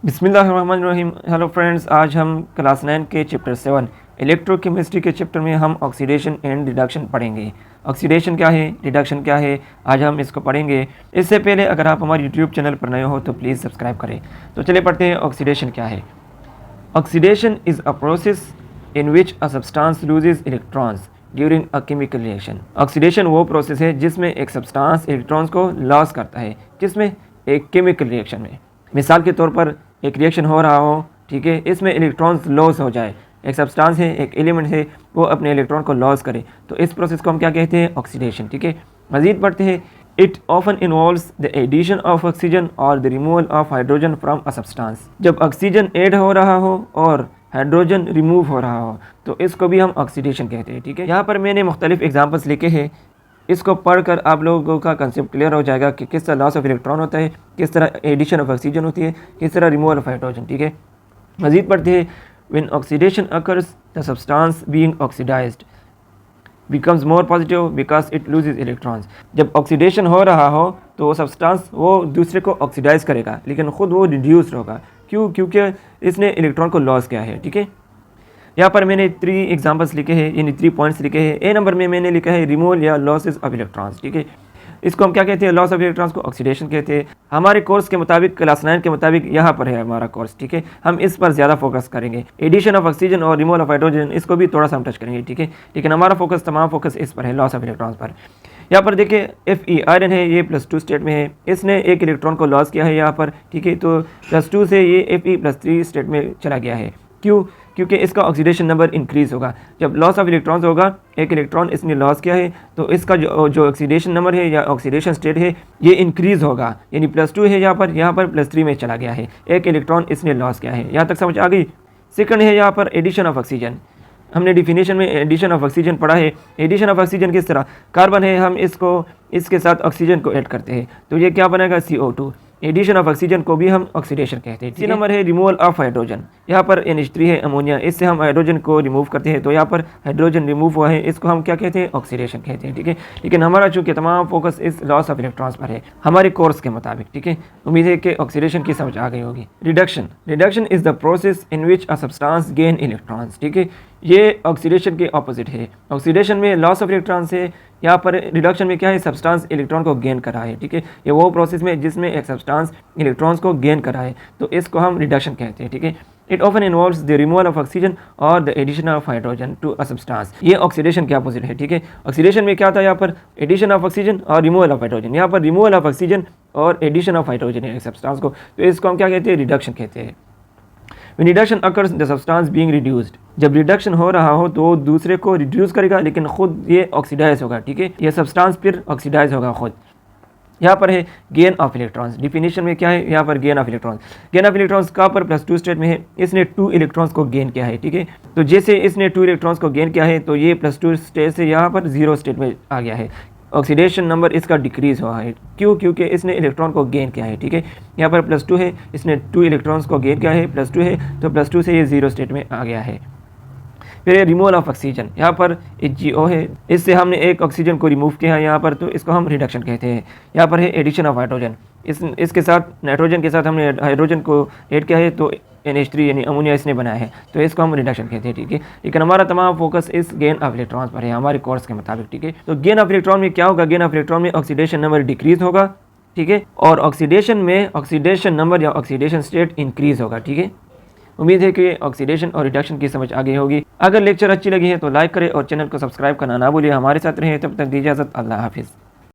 बिस्मिल्लाहिर्रहमानिर्रहीम। Hello friends, आज हम क्लास 9 के चैप्टर 7 इलेक्ट्रोकेमिस्ट्री के चैप्टर में हम ऑक्सीडेशन एंड रिडक्शन पढ़ेंगे। ऑक्सीडेशन क्या है, रिडक्शन क्या है, आज हम इसको पढ़ेंगे। इससे पहले अगर आप हमारे यूट्यूब चैनल पर नए हो तो प्लीज़ सब्सक्राइब करें। तो चलिए पढ़ते हैं ऑक्सीडेशन क्या है। Oxidation is a process in which a substance loses electrons during a chemical reaction. Oxidation वो प्रोसेस है जिसमें एक सब्सटेंस इलेक्ट्रॉन्स को लॉस करता है, जिसमें एक केमिकल रिएक्शन में। मिसाल के तौर पर एक रिएक्शन हो रहा हो, ठीक है, इसमें इलेक्ट्रॉन्स लॉस हो जाए, एक सब्सटेंस है, एक एलिमेंट है, वो अपने इलेक्ट्रॉन को लॉस करे, तो इस प्रोसेस को हम क्या कहते हैं, ऑक्सीडेशन। ठीक है, मजीद पढ़ते हैं। It often involves the addition of oxygen और the removal of hydrogen from a substance. जब ऑक्सीजन ऐड हो रहा हो और हाइड्रोजन रिमूव हो रहा हो तो इसको भी हम ऑक्सीडेशन कहते हैं। ठीक है, यहाँ पर मैंने मुख्तलिफ एग्जाम्पल्स लिखे हैं, इसको पढ़कर आप लोगों का कंसेप्ट क्लियर हो जाएगा कि किस तरह लॉस ऑफ इलेक्ट्रॉन होता है, किस तरह एडिशन ऑफ ऑक्सीजन होती है, किस तरह रिमूवल ऑफ हाइड्रोजन। ठीक है, मजीद पढ़ते हैं। When oxidation occurs the substance being oxidised becomes more positive because it loses electrons. जब ऑक्सीडेशन हो रहा हो तो वो सब्सटेंस वो दूसरे को ऑक्सीडाइज करेगा, लेकिन ख़ुद वो रिड्यूस्ड होगा। क्यों? क्योंकि इसने इलेक्ट्रॉन को लॉस किया है। ठीक है, यहाँ पर मैंने 3 एग्जांपल्स लिखे हैं, यानी 3 पॉइंट्स लिखे हैं। ए नंबर में मैंने लिखा है रिमूवल या लॉसेस ऑफ इलेक्ट्रॉन्स। ठीक है, इसको हम क्या कहते हैं, लॉस ऑफ इलेक्ट्रॉन्स को ऑक्सीडेशन कहते हैं। हमारे कोर्स के मुताबिक, क्लास 9 के मुताबिक यहाँ पर है हमारा कोर्स। ठीक है, हम इस पर ज़्यादा फोकस करेंगे। एडिशन ऑफ ऑक्सीजन और रिमूवल ऑफ हाइड्रोजन, इसको भी थोड़ा सा हम टच करेंगे। ठीक है, लेकिन हमारा फोकस, तमाम फोकस इस पर है, लॉस ऑफ इलेक्ट्रॉन्स पर। यहाँ पर देखिए Fe आयरन है, ये +2 स्टेट में है, इसने एक इलेक्ट्रॉन को लॉस किया है यहाँ पर। ठीक है, तो +2 से ये Fe+3 स्टेट में चला गया है। क्यों? क्योंकि इसका ऑक्सीडेशन नंबर इंक्रीज़ होगा। जब लॉस ऑफ इलेक्ट्रॉन्स होगा, एक इलेक्ट्रॉन इसने लॉस किया है, तो इसका जो ऑक्सीडेशन नंबर है या ऑक्सीडेशन स्टेट है ये इंक्रीज़ होगा, यानी +2 है यहाँ पर +3 में चला गया है, एक इलेक्ट्रॉन इसने लॉस किया है। यहाँ तक समझ आ गई। सेकंड है यहाँ पर एडिशन ऑफ ऑक्सीजन। हमने डिफिनेशन में एडिशन ऑफ ऑक्सीजन पढ़ा है। एडिशन ऑफ ऑक्सीजन किस तरह, कार्बन है, हम इसके साथ ऑक्सीजन को ऐड करते हैं तो ये क्या बनेगा, CO2। एडिशन ऑफ ऑक्सीजन को भी हम ऑक्सीडेशन कहते हैं। 3 नंबर है रिमूवल ऑफ हाइड्रोजन। यहाँ पर NH3 है, अमोनिया, इससे हम हाइड्रोजन को रिमूव करते हैं, तो यहाँ पर हाइड्रोजन रिमूव हुआ है, इसको हम क्या कहते हैं, ऑक्सीडेशन कहते हैं। ठीक है, लेकिन हमारा चूँकि तमाम फोकस इस लॉस ऑफ इलेक्ट्रॉन्स पर है हमारे कोर्स के मुताबिक। ठीक है, उम्मीद है कि ऑक्सीडेशन की समझ आ गई होगी। Reduction is the process in which a substance gain electrons. ठीक है, ये ऑक्सीडेशन के ऑपोजिट है। ऑक्सीडेशन में लॉस ऑफ इलेक्ट्रॉन्स है, यहाँ पर रिडक्शन में क्या है, सब्सटेंस इलेक्ट्रॉन को गेन करा है। ठीक है, ये वो प्रोसेस में जिसमें एक सब्सटेंस इलेक्ट्रॉन्स को गेन करा है, तो इसको हम रिडक्शन कहते हैं। ठीक है, it often involves the removal of oxygen और the addition of hydrogen to a substance. ये ऑक्सीडेशन के अपोजिट है। ठीक है, ऑक्सीडेशन में क्या था, यहाँ पर एडिशन ऑफ ऑक्सीजन और रिमूवल ऑफ हाइड्रोजन, यहाँ पर रिमूवल ऑफ ऑक्सीजन और एडिशन ऑफ हाइड्रोजन है एक सब्सटेंस को, तो इसको हम क्या कहते हैं, रिडक्शन कहते हैं। When reduction occurs, the substance being reduced, जब रिडक्शन हो रहा हो तो दूसरे को रिड्यूस करेगा, लेकिन खुद ये ऑक्सीडाइज होगा। ठीक है, ये सब्सटेंस फिर ऑक्सीडाइज होगा खुद। यहाँ पर है गेन ऑफ इलेक्ट्रॉन्स। डिफिनेशन में क्या है, यहाँ पर gain of electrons. Gain of electrons कहाँ पर, +2 स्टेट में है, इसने 2 इलेक्ट्रॉन्स को गेन किया है। ठीक है, तो जैसे इसने 2 इलेक्ट्रॉन्स को गेन किया है तो ये +2 स्टेट से यहाँ पर 0 स्टेट में आ गया है, ऑक्सीडेशन नंबर इसका डिक्रीज़ हुआ है। क्यों? क्योंकि इसने इलेक्ट्रॉन को गेन किया है। ठीक है, यहाँ पर +2 है, इसने 2 इलेक्ट्रॉन्स को गेन किया है, +2 है, तो +2 से ये 0 स्टेट में आ गया है। फिर रिमूवल ऑफ ऑक्सीजन, यहाँ पर HgO है, इससे हमने एक ऑक्सीजन को रिमूव किया है यहाँ पर, तो इसको हम रिडक्शन कहते हैं। यहाँ पर है एडिशन ऑफ हाइड्रोजन, इसके साथ नाइट्रोजन के साथ हमने हाइड्रोजन को ऐड किया है, तो NH3 यानी अमोनिया इसने बनाया है, तो इसको हम रिडक्शन कहते हैं। ठीक है, लेकिन हमारा तमाम फोकस इस गेन ऑफ इलेक्ट्रॉन्स पर है हमारे कोर्स के मुताबिक। ठीक है, तो गेन ऑफ इलेक्ट्रॉन में क्या होगा, गेन ऑफ इलेक्ट्रॉन में ऑक्सीडेशन नंबर डिक्रीज होगा। ठीक है, और ऑक्सीडेशन में ऑक्सीडेशन नंबर या ऑक्सीडेशन स्टेट इंक्रीज होगा। ठीक है, उम्मीद है कि ऑक्सीडेशन और रिडक्शन की समझ आ गई होगी। अगर लेक्चर अच्छी लगी है तो लाइक करें और चैनल को सब्सक्राइब करना ना भूलिए। हमारे साथ रहें, तब तक दी इजाज़त, अल्लाह हाफिज़।